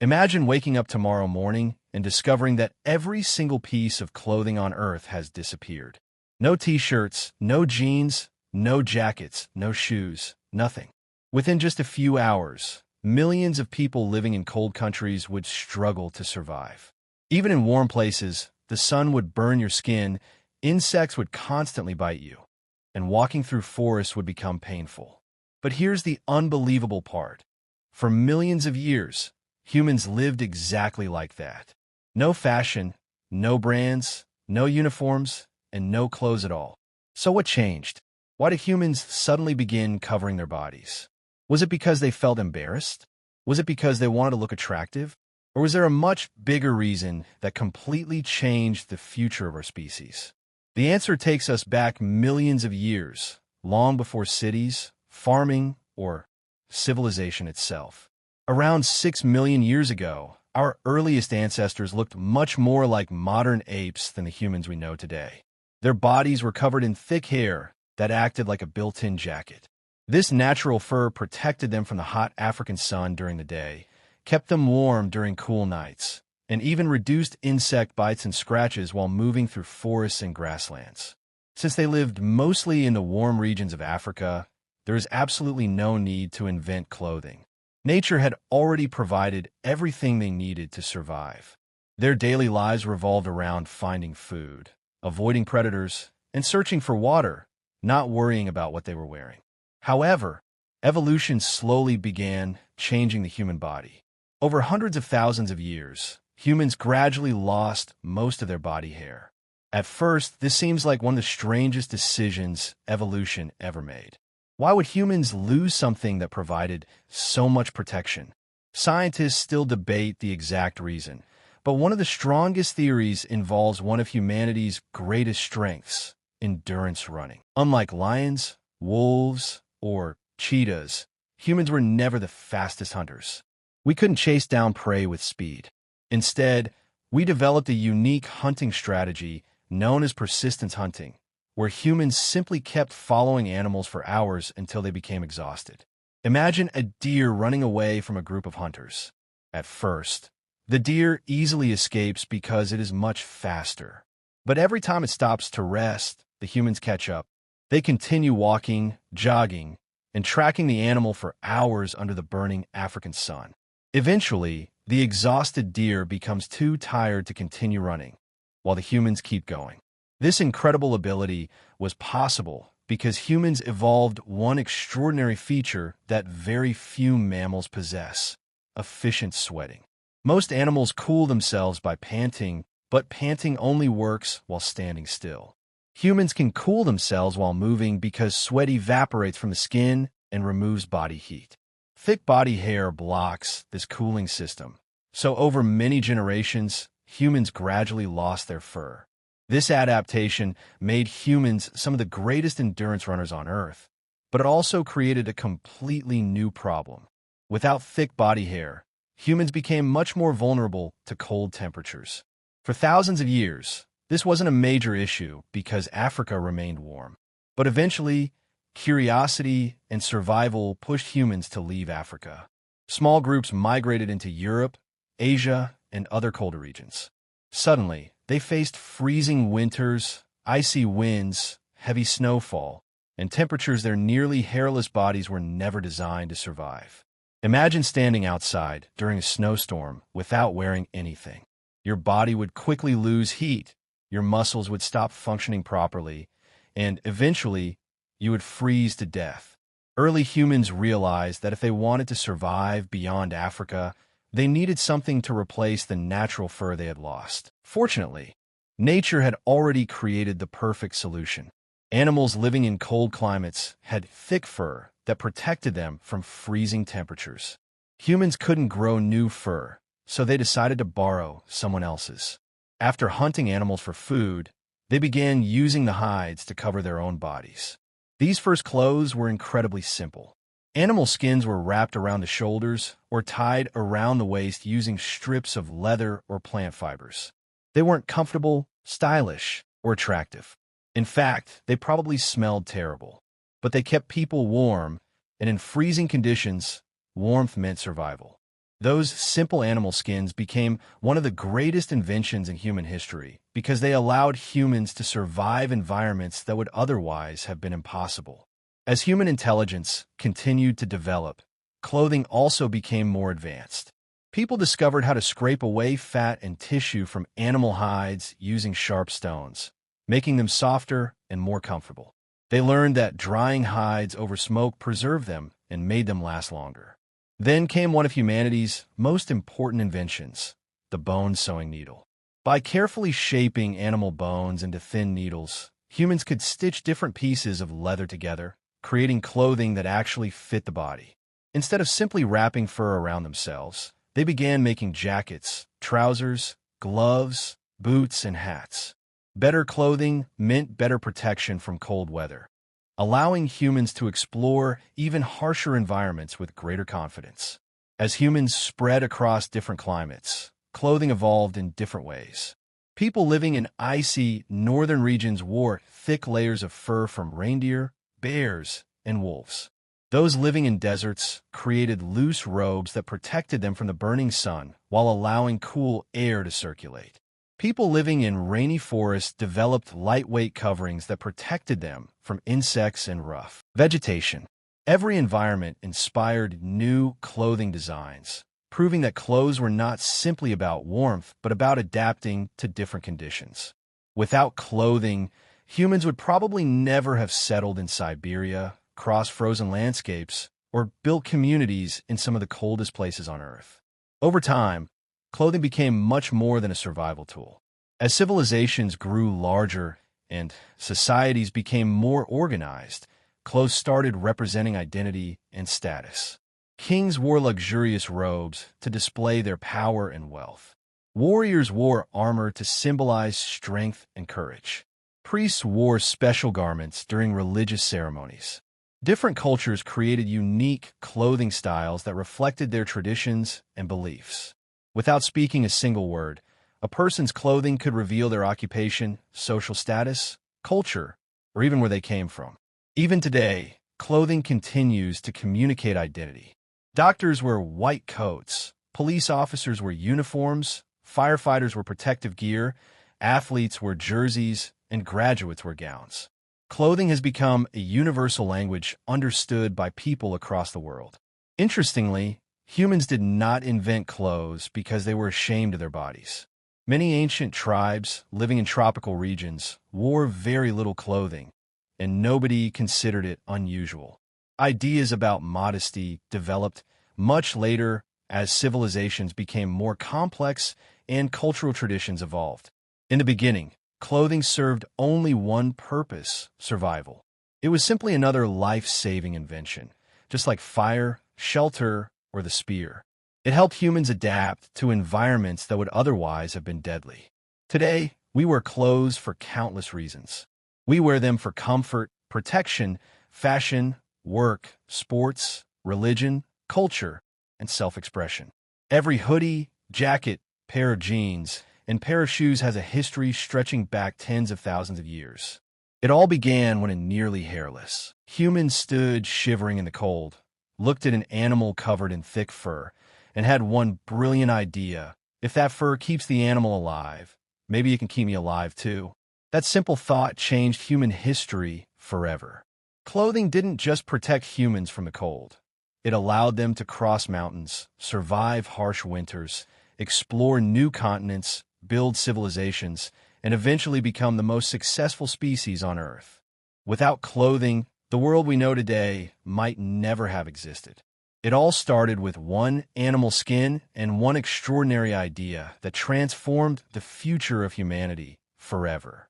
Imagine waking up tomorrow morning and discovering that every single piece of clothing on Earth has disappeared. No t-shirts, no jeans, no jackets, no shoes, nothing. Within just a few hours, millions of people living in cold countries would struggle to survive. Even in warm places, the sun would burn your skin, insects would constantly bite you, and walking through forests would become painful. But here's the unbelievable part. For millions of years, humans lived exactly like that. No fashion, no brands, no uniforms, and no clothes at all. So what changed? Why did humans suddenly begin covering their bodies? Was it because they felt embarrassed? Was it because they wanted to look attractive? Or was there a much bigger reason that completely changed the future of our species? The answer takes us back millions of years, long before cities, farming, or civilization itself. Around 6 million years ago, our earliest ancestors looked much more like modern apes than the humans we know today. Their bodies were covered in thick hair that acted like a built-in jacket. This natural fur protected them from the hot African sun during the day, kept them warm during cool nights, and even reduced insect bites and scratches while moving through forests and grasslands. Since they lived mostly in the warm regions of Africa, there is absolutely no need to invent clothing. Nature had already provided everything they needed to survive. Their daily lives revolved around finding food, avoiding predators, and searching for water, not worrying about what they were wearing. However, evolution slowly began changing the human body. Over hundreds of thousands of years, humans gradually lost most of their body hair. At first, this seems like one of the strangest decisions evolution ever made. Why would humans lose something that provided so much protection? Scientists still debate the exact reason, but one of the strongest theories involves one of humanity's greatest strengths, endurance running. Unlike lions, wolves, or cheetahs, humans were never the fastest hunters. We couldn't chase down prey with speed. Instead, we developed a unique hunting strategy known as persistence hunting, where humans simply kept following animals for hours until they became exhausted. Imagine a deer running away from a group of hunters. At first, the deer easily escapes because it is much faster. But every time it stops to rest, the humans catch up. They continue walking, jogging, and tracking the animal for hours under the burning African sun. Eventually, the exhausted deer becomes too tired to continue running, while the humans keep going. This incredible ability was possible because humans evolved one extraordinary feature that very few mammals possess: efficient sweating. Most animals cool themselves by panting, but panting only works while standing still. Humans can cool themselves while moving because sweat evaporates from the skin and removes body heat. Thick body hair blocks this cooling system, so over many generations, humans gradually lost their fur. This adaptation made humans some of the greatest endurance runners on Earth, but it also created a completely new problem. Without thick body hair, humans became much more vulnerable to cold temperatures. For thousands of years, this wasn't a major issue because Africa remained warm. But eventually, curiosity and survival pushed humans to leave Africa. Small groups migrated into Europe, Asia, and other colder regions. Suddenly, they faced freezing winters, icy winds, heavy snowfall, and temperatures their nearly hairless bodies were never designed to survive. Imagine standing outside during a snowstorm without wearing anything. Your body would quickly lose heat, your muscles would stop functioning properly, and eventually, you would freeze to death. Early humans realized that if they wanted to survive beyond Africa, they needed something to replace the natural fur they had lost. Fortunately, nature had already created the perfect solution. Animals living in cold climates had thick fur that protected them from freezing temperatures. Humans couldn't grow new fur, so they decided to borrow someone else's. After hunting animals for food, they began using the hides to cover their own bodies. These first clothes were incredibly simple. Animal skins were wrapped around the shoulders or tied around the waist using strips of leather or plant fibers. They weren't comfortable, stylish, or attractive. In fact, they probably smelled terrible. But they kept people warm, and in freezing conditions, warmth meant survival. Those simple animal skins became one of the greatest inventions in human history because they allowed humans to survive environments that would otherwise have been impossible. As human intelligence continued to develop, clothing also became more advanced. People discovered how to scrape away fat and tissue from animal hides using sharp stones, making them softer and more comfortable. They learned that drying hides over smoke preserved them and made them last longer. Then came one of humanity's most important inventions, the bone sewing needle. By carefully shaping animal bones into thin needles, humans could stitch different pieces of leather together, creating clothing that actually fit the body. Instead of simply wrapping fur around themselves, they began making jackets, trousers, gloves, boots, and hats. Better clothing meant better protection from cold weather, allowing humans to explore even harsher environments with greater confidence. As humans spread across different climates, clothing evolved in different ways. People living in icy northern regions wore thick layers of fur from reindeer, bears, and wolves. Those living in deserts created loose robes that protected them from the burning sun while allowing cool air to circulate. People living in rainy forests developed lightweight coverings that protected them from insects and rough vegetation. Every environment inspired new clothing designs, proving that clothes were not simply about warmth, but about adapting to different conditions. Without clothing, humans would probably never have settled in Siberia, crossed frozen landscapes, or built communities in some of the coldest places on Earth. Over time, clothing became much more than a survival tool. As civilizations grew larger and societies became more organized, clothes started representing identity and status. Kings wore luxurious robes to display their power and wealth. Warriors wore armor to symbolize strength and courage. Priests wore special garments during religious ceremonies. Different cultures created unique clothing styles that reflected their traditions and beliefs. Without speaking a single word, a person's clothing could reveal their occupation, social status, culture, or even where they came from. Even today, clothing continues to communicate identity. Doctors wear white coats, police officers wear uniforms, firefighters wear protective gear, athletes wear jerseys, and graduates wear gowns. Clothing has become a universal language understood by people across the world. Interestingly, humans did not invent clothes because they were ashamed of their bodies. Many ancient tribes living in tropical regions wore very little clothing, and nobody considered it unusual. Ideas about modesty developed much later as civilizations became more complex and cultural traditions evolved. In the beginning, clothing served only one purpose: survival. It was simply another life-saving invention, just like fire, shelter, or the spear. It helped humans adapt to environments that would otherwise have been deadly. Today, we wear clothes for countless reasons. We wear them for comfort, protection, fashion, work, sports, religion, culture, and self-expression. Every hoodie, jacket, pair of jeans, and pair of shoes has a history stretching back tens of thousands of years. It all began when a nearly hairless human stood shivering in the cold, looked at an animal covered in thick fur, and had one brilliant idea: if that fur keeps the animal alive, maybe it can keep me alive too. That simple thought changed human history forever. Clothing didn't just protect humans from the cold. It allowed them to cross mountains, survive harsh winters, explore new continents, build civilizations, and eventually become the most successful species on Earth. Without clothing, the world we know today might never have existed. It all started with one animal skin and one extraordinary idea that transformed the future of humanity forever.